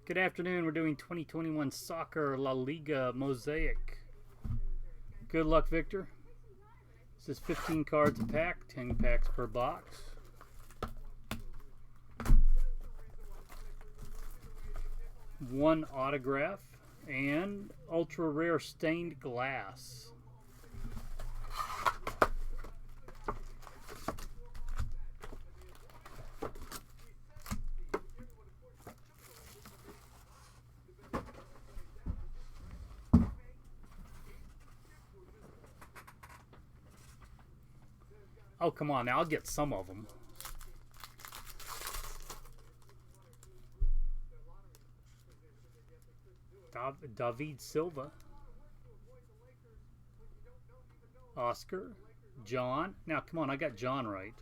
Good afternoon. We're doing 2021 Soccer La Liga Mosaic. Good luck, Victor. This is 15 cards a pack, 10 packs per box. One autograph and ultra rare stained glass. Oh, come on now. I'll get some of them. David Silva. Oscar. John. Now, come on. I got John right.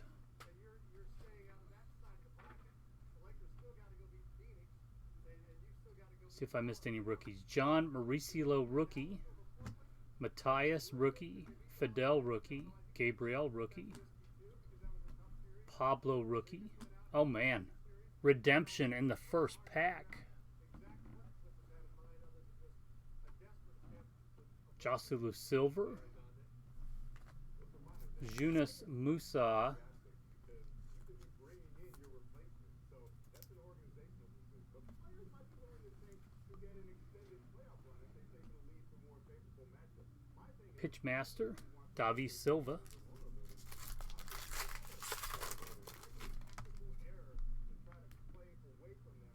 See if I missed any rookies. John Mauricio, rookie. Matthias, rookie. Fidel, rookie. Gabriel, rookie. Pablo, rookie. Oh, man. Redemption in the first pack. Joselu Silver. Yunus Musah. Pitchmaster. David Silva.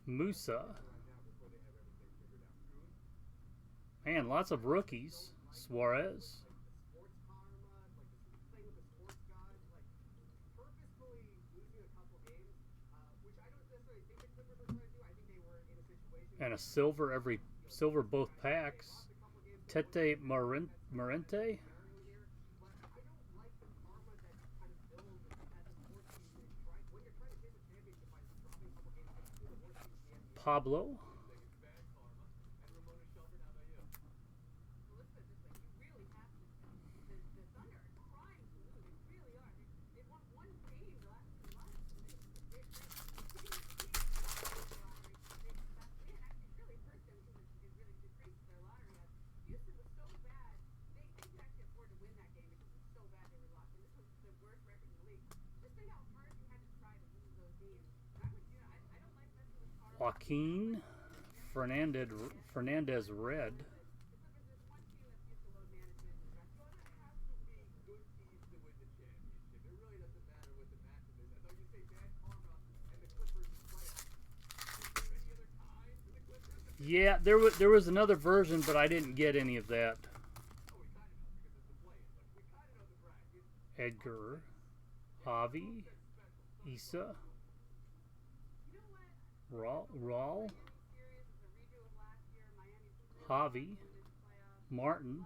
Musah. Man, lots of rookies. Suarez. And a silver both packs. Tete Marente. Pablo. Joaquin Fernandez red. Yeah, there was another version, but I didn't get any of that. Edgar, Javi, Issa. Raul, Javi, Martin,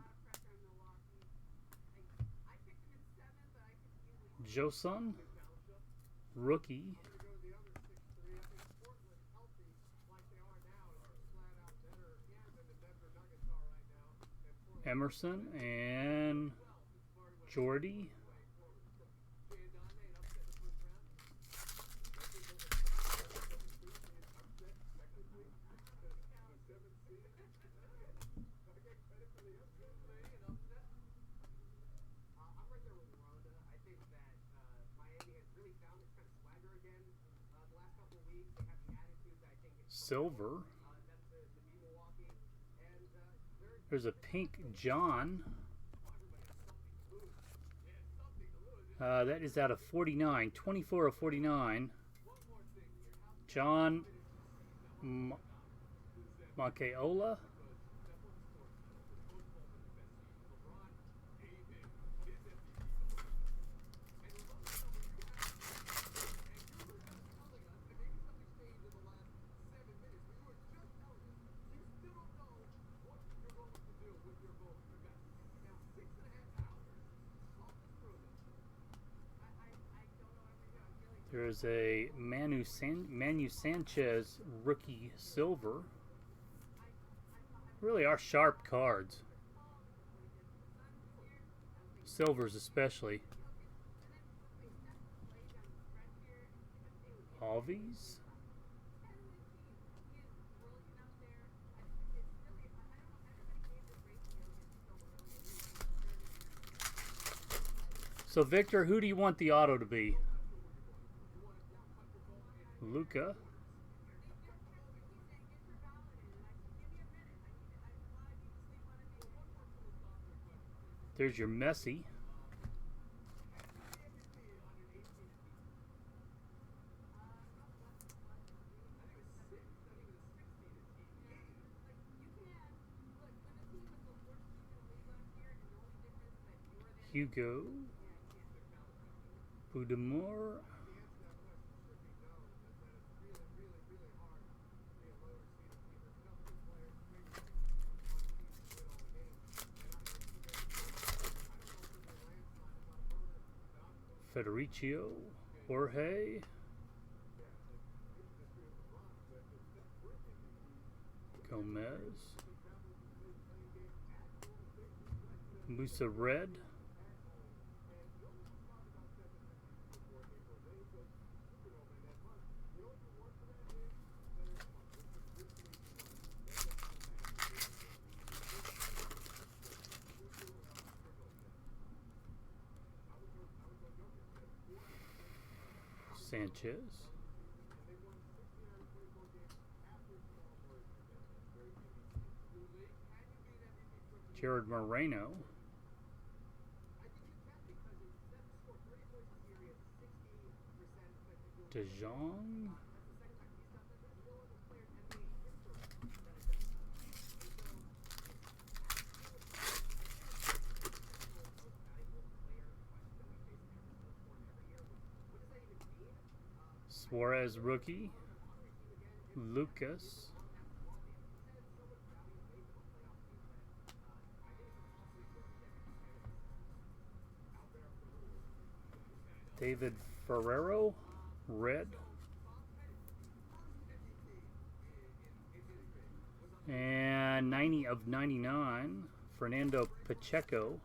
Josun, rookie, Emerson, and Jordy. Silver. There's a pink John. That is out of 49. 24 of 49. John Macaola. There's a Manu Sanchez rookie silver. Really are sharp cards. Silvers especially. Alves. So, Victor, who do you want the auto to be? Luca. There's your Messi. Hugo. Budimore. Federico. Jorge. Gomez. Musah red. Sanchez. Jared Moreno. De Jong. Suarez rookie. Lucas. David Ferrero, red. And 90 of 99, Fernando Pacheco.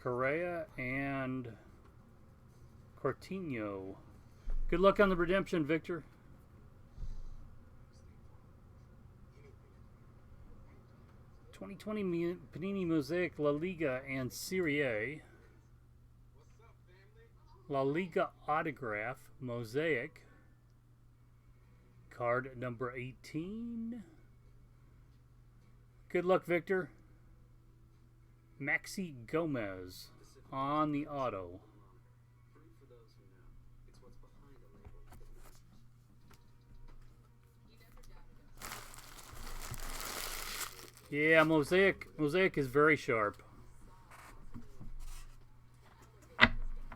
Correa and Coutinho. Good luck on the redemption, Victor. '20 Panini Mosaic La Liga and Serie A. La Liga autograph Mosaic. Card number 18. Good luck, Victor. Maxi Gomez on the auto. Yeah, Mosaic is very sharp.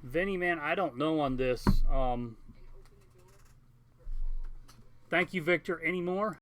Vinny, man, I don't know on this. Thank you, Victor. Any more?